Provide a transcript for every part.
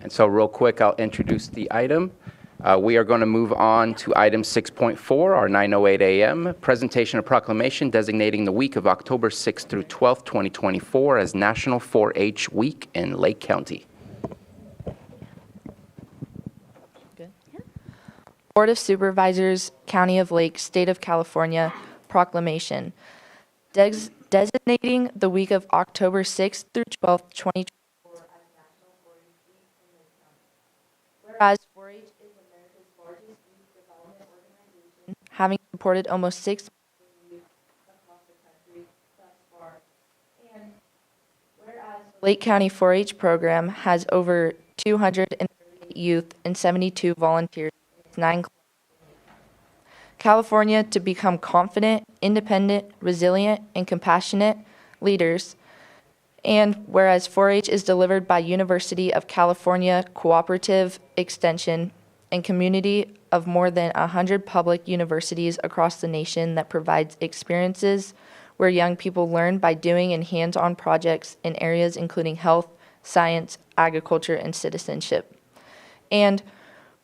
And so real quick, I'll introduce the item. We are going to move on to item 6.4, our 9:08 a.m. presentation of proclamation designating the week of October 6th through 12th, 2024 as National 4-H Week in Lake County. Good. Yeah. Board of Supervisors, County of Lake, State of California, proclamation designating the week of October 6th through 12th, 2024 as National 4-H Week in Lake County. Whereas 4-H is America's largest youth development organization, having supported almost 6 million youth across the country thus far. And whereas the Lake County 4-H program has over 238 youth and 72 volunteers in its 9 California to become confident, independent, resilient, and compassionate leaders. And whereas 4-H is delivered by University of California Cooperative Extension and community of more than 100 public universities across the nation that provides experiences where young people learn by doing and hands-on projects in areas including health, science, agriculture, and citizenship. And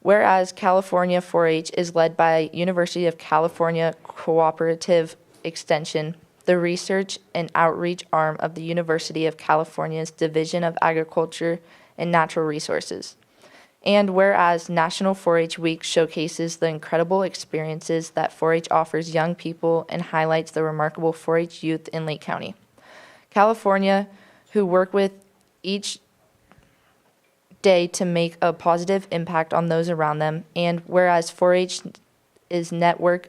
whereas California 4-H is led by University of California Cooperative Extension, the research and outreach arm of the University of California's Division of Agriculture and Natural Resources. And whereas National 4-H Week showcases the incredible experiences that 4-H offers young people and highlights the remarkable 4-H youth in Lake County, California, who work with each day to make a positive impact on those around them. And whereas 4-H is network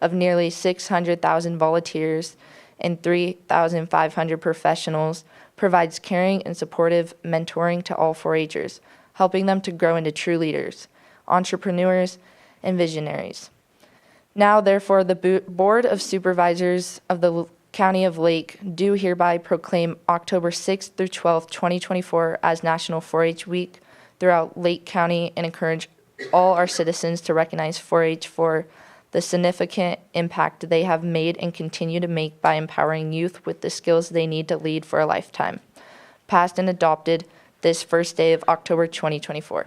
of nearly 600,000 volunteers and 3,500 professionals, provides caring and supportive mentoring to all 4-Hers, helping them to grow into true leaders, entrepreneurs, and visionaries. Now, therefore, the Board of Supervisors of the County of Lake do hereby proclaim October 6th through 12th, 2024 as National 4-H Week throughout Lake County and encourage all our citizens to recognize 4-H for the significant impact they have made and continue to make by empowering youth with the skills they need to lead for a lifetime. Passed and adopted this first day of October 2024.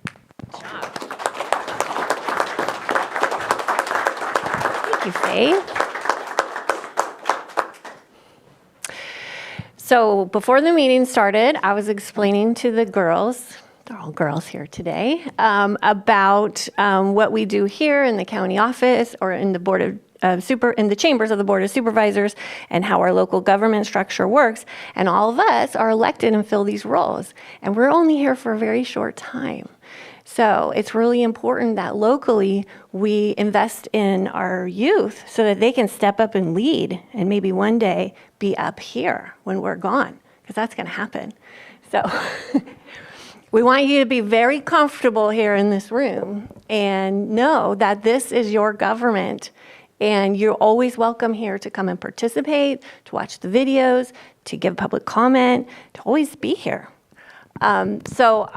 Good job. Thank you, Faye. So before the meeting started, I was explaining to the girls, they're all girls here today, about what we do here in the county office or in the board of in the chambers of the Board of Supervisors and how our local government structure works. And all of us are elected and fill these roles. And we're only here for a very short time. So it's really important that locally we invest in our youth so that they can step up and lead and maybe one day be up here when we're gone, because that's going to happen. So we want you to be very comfortable here in this room and know that this is your government. And you're always welcome here to come and participate, to watch the videos, to give public comment, to always be here. So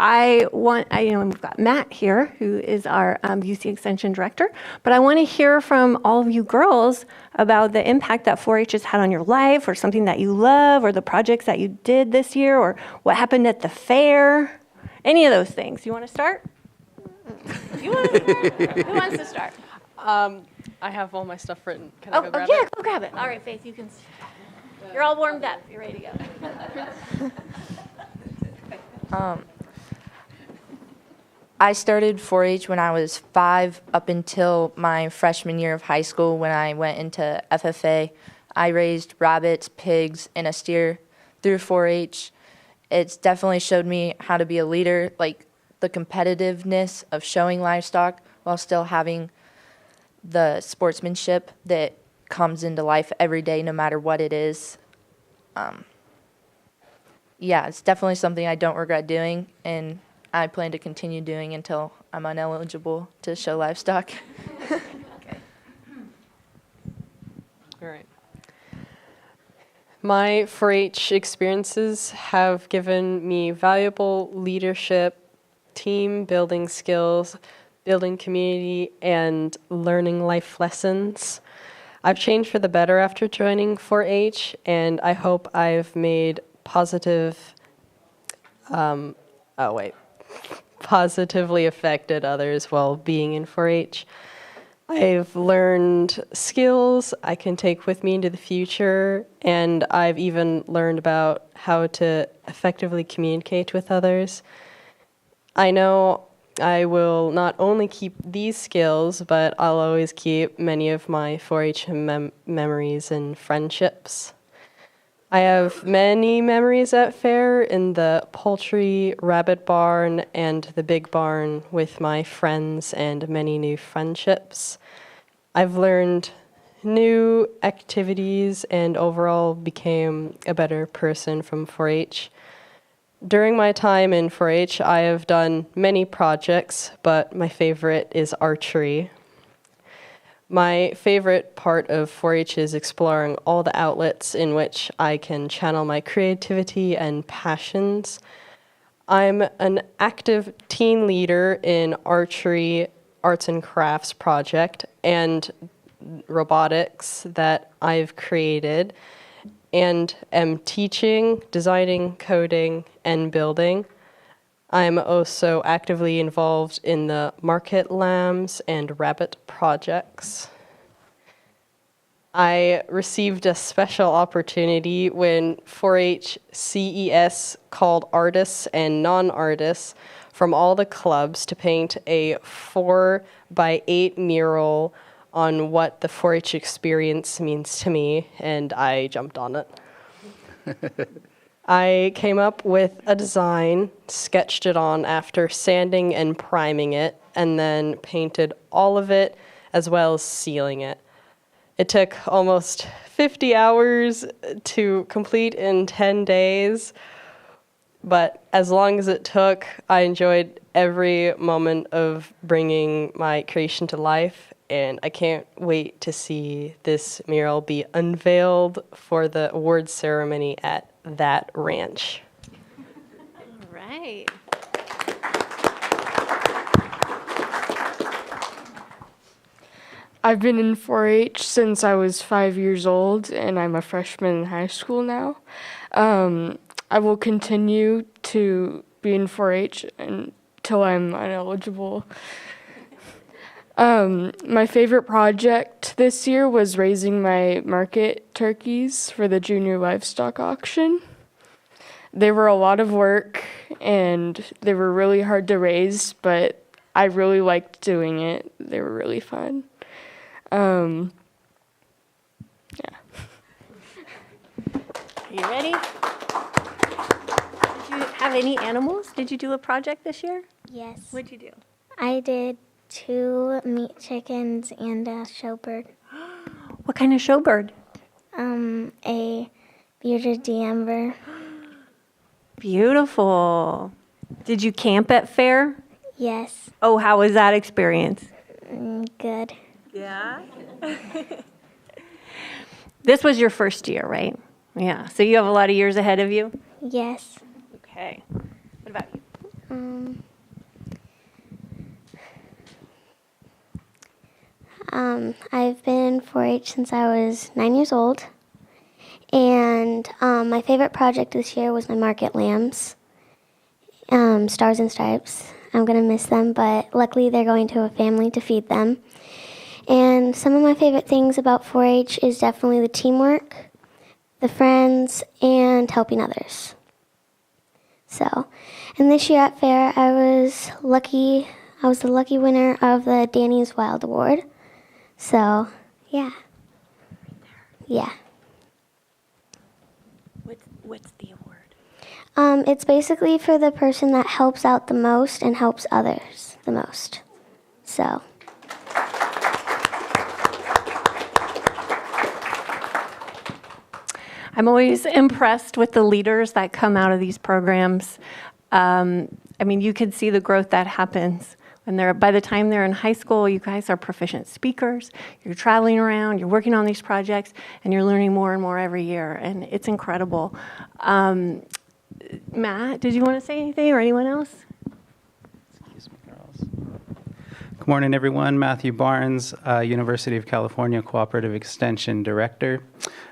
we've got Matt here, who is our UC Extension Director, but I want to hear from all of you girls about the impact that 4-H has had on your life, or something that you love, or the projects that you did this year, or what happened at the fair, any of those things. You want to start? You want to start? Who wants to start? I have all my stuff written. Can I go grab yeah, it? go grab it. All right, Faith, you can. You're all warmed up. You're ready to go. I started 4-H when I was 5 up until my freshman year of high school when I went into FFA. I raised rabbits, pigs, and a steer through 4-H. It's definitely showed me how to be a leader, like the competitiveness of showing livestock while still having the sportsmanship that comes into life every day, no matter what it is. It's definitely something I don't regret doing, and I plan to continue doing until I'm ineligible to show livestock. Okay. All right. My 4-H experiences have given me valuable leadership, team building skills, building community, and learning life lessons. I've changed for the better after joining 4-H, and I hope I've made positive, positively affected others while being in 4-H. I've learned skills I can take with me into the future, and I've even learned about how to effectively communicate with others. I know I will not only keep these skills, but I'll always keep many of my 4-H memories and friendships. I have many memories at fair in the poultry, rabbit barn, and the big barn with my friends and many new friendships. I've learned new activities and overall became a better person from 4-H. During my time in 4-H, I have done many projects, but my favorite is archery. My favorite part of 4-H is exploring all the outlets in which I can channel my creativity and passions. I'm an active teen leader in archery, arts and crafts project, and robotics that I've created, and am teaching, designing, coding, and building. I'm also actively involved in the market lambs and rabbit projects. I received a special opportunity when 4-H CES called artists and non-artists from all the clubs to paint a 4x8 mural on what the 4-H experience means to me, and I jumped on it. I came up with a design, sketched it on after sanding and priming it, and then painted all of it as well as sealing it. It took almost 50 hours to complete in 10 days, but as long as it took, I enjoyed every moment of bringing my creation to life, and I can't wait to see this mural be unveiled for the awards ceremony at that ranch. All right. I've been in 4-H since I was 5 years old, and I'm a freshman in high school now. I will continue to be in 4-H until I'm ineligible. My favorite project this year was raising my market turkeys for the junior livestock auction. They were a lot of work, and they were really hard to raise, but I really liked doing it. They were really fun. Yeah. Are you ready? Did you have any animals? Did you do a project this year? Yes. What'd you do? I did 2 meat chickens and a showbird. What kind of showbird? A bearded d'Amber. Beautiful. Did you camp at fair? Yes. Oh, how was that experience? Good. Yeah. This was your first year, right? Yeah. So you have a lot of years ahead of you? Yes. Okay. What about you? I've been in 4-H since I was 9 years old. And my favorite project this year was my market lambs, Stars and Stripes. I'm going to miss them, but luckily they're going to a family to feed them. And some of my favorite things about 4-H is definitely the teamwork, the friends, and helping others. So, and this year at fair, I was the lucky winner of the Danny's Wild Award. So, yeah. Yeah. What's the award? It's basically for the person that helps out the most and helps others the most. So. I'm always impressed with the leaders that come out of these programs. I mean, you could see the growth that happens when by the time they're in high school, you guys are proficient speakers, you're traveling around, you're working on these projects, and you're learning more and more every year, and it's incredible. Matt, did you want to say anything, or anyone else? Excuse me, girls. Good morning, everyone. Matthew Barnes, University of California Cooperative Extension Director.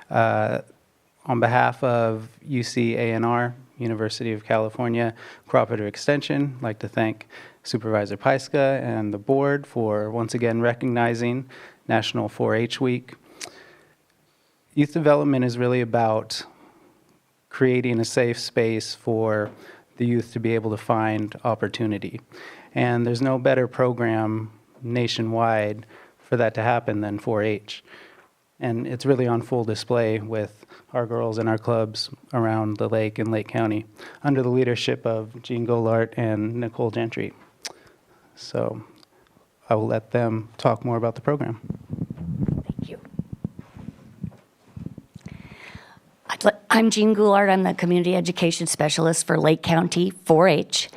On behalf of UC A&R, University of California Cooperative Extension. I'd like to thank Supervisor Pyska and the board for once again recognizing National 4-H Week. Youth development is really about creating a safe space for the youth to be able to find opportunity. And there's no better program nationwide for that to happen than 4-H. And it's really on full display with our girls and our clubs around the lake and Lake County under the leadership of Jean Golart and Nicole Gentry. So I will let them talk more about the program. Thank you. I'm Jean Goulart. I'm the Community Education Specialist for Lake County 4-H.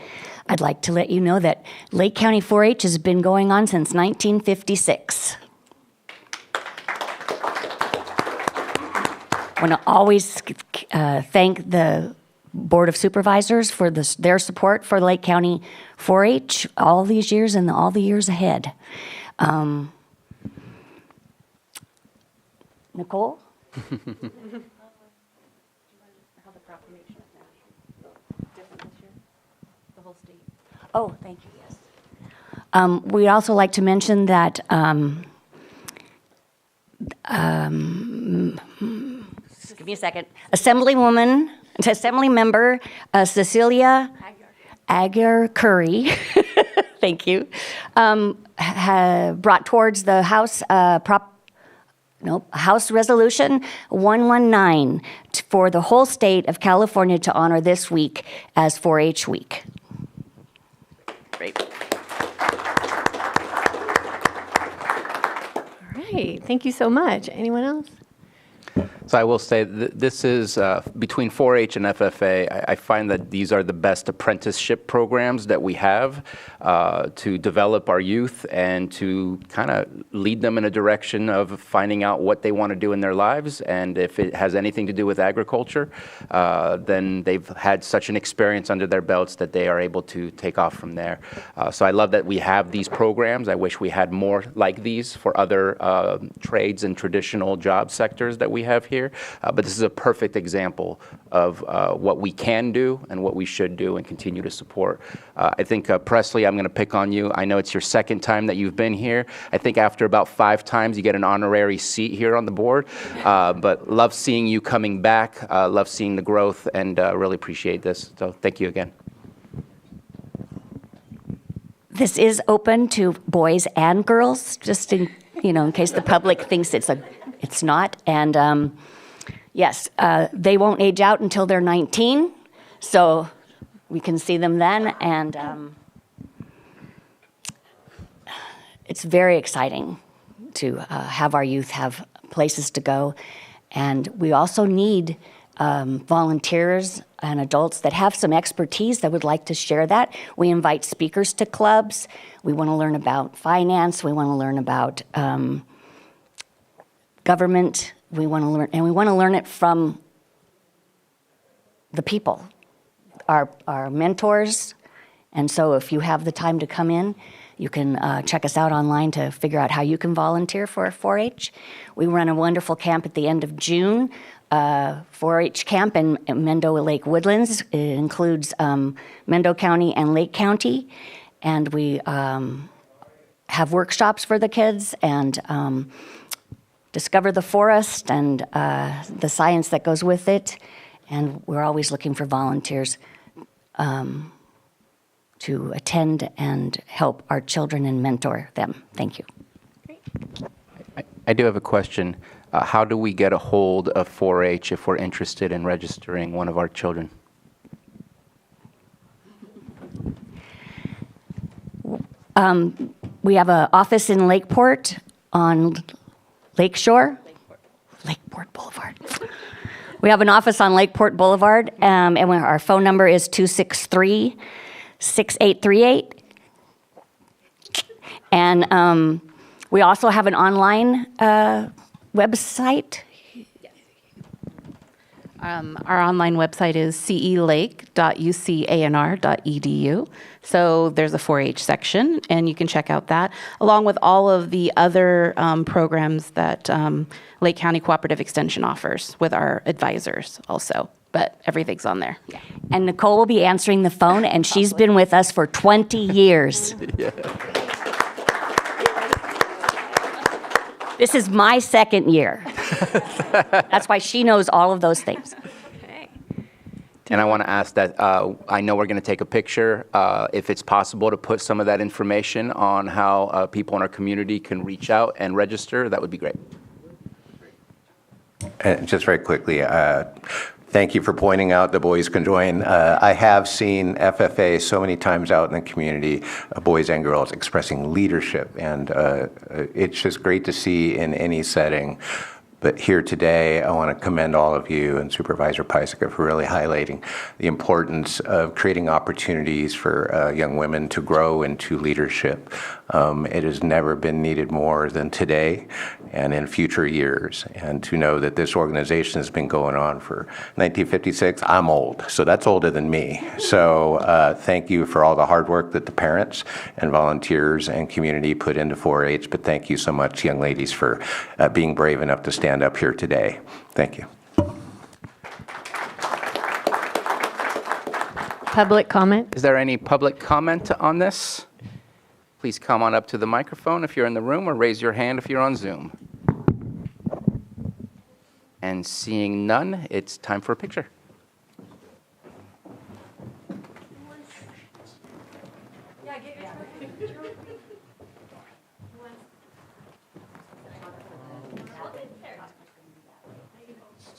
I'd like to let you know that Lake County 4-H has been going on since 1956. I want to always thank the Board of Supervisors for their support for Lake County 4-H all these years and all the years ahead. Nicole? Oh, thank you, yes. We'd also like to mention that just give me a second. Assembly member Cecilia Agar Curry, thank you, brought towards the House House Resolution 119 for the whole state of California to honor this week as 4-H week. Great. All right, thank you so much. Anyone else? So I will say this is between 4-H and FFA. I find that these are the best apprenticeship programs that we have to develop our youth and to kind of lead them in a direction of finding out what they want to do in their lives. And if it has anything to do with agriculture, then they've had such an experience under their belts that they are able to take off from there. So I love that we have these programs. I wish we had more like these for other trades and traditional job sectors that we have here. But this is a perfect example of what we can do and what we should do and continue to support. I think, Presley, I'm going to pick on you. I know it's your second time that you've been here. I think after about 5 times, you get an honorary seat here on the board. But love seeing you coming back, love seeing the growth, and really appreciate this. So thank you again. This is open to boys and girls, just in case the public thinks it's not. And yes, they won't age out until they're 19, so we can see them then. And it's very exciting to have our youth have places to go. And we also need volunteers and adults that have some expertise that would like to share that. We invite speakers to clubs. We want to learn about finance. We want to learn about government. We want to learn it from the people, our mentors. And so if you have the time to come in, you can check us out online to figure out how you can volunteer for 4-H. We run a wonderful camp at the end of June, 4-H camp in Mendo Lake Woodlands. It includes Mendo County and Lake County. And we have workshops for the kids and discover the forest and the science that goes with it. And we're always looking for volunteers to attend and help our children and mentor them. Thank you. I do have a question. How do we get a hold of 4-H if we're interested in registering one of our children? We have an office in Lakeport on Lakeshore. Lakeport Boulevard. We have an office on Lakeport Boulevard, and our phone number is 263-6838. And we also have an online website. Our online website is celake.ucanr.edu. So there's a 4-H section, and you can check out that, along with all of the other programs that Lake County Cooperative Extension offers with our advisors also. but everything's on there. Yeah. And Nicole will be answering the phone, and she's been with us for 20 years. This is my second year. That's why she knows all of those things. And I want to ask that, I know we're going to take a picture. If it's possible to put some of that information on how people in our community can reach out and register, that would be great. And just very quickly, thank you for pointing out the boys can join. I have seen FFA so many times out in the community, boys and girls expressing leadership, and it's just great to see in any setting. But here today, I want to commend all of you and Supervisor Pyska for really highlighting the importance of creating opportunities for young women to grow into leadership. It has never been needed more than today and in future years. And to know that this organization has been going on for 1956, I'm old, so that's older than me. So thank you for all the hard work that the parents and volunteers and community put into 4-H, but thank you so much, young ladies, for being brave enough to stand up here today. Thank you. Public comment? Is there any public comment on this? Please come on up to the microphone if you're in the room, or raise your hand if you're on Zoom. And seeing none, it's time for a picture.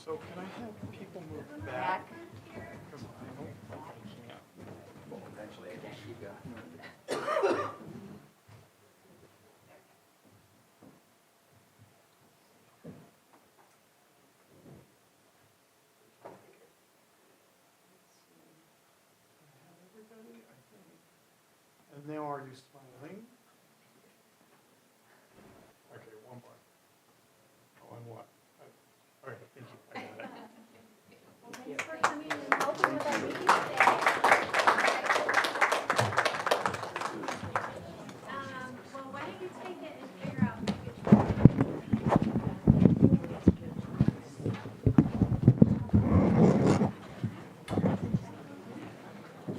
So can I have people move back? Because I don't And now are you smiling?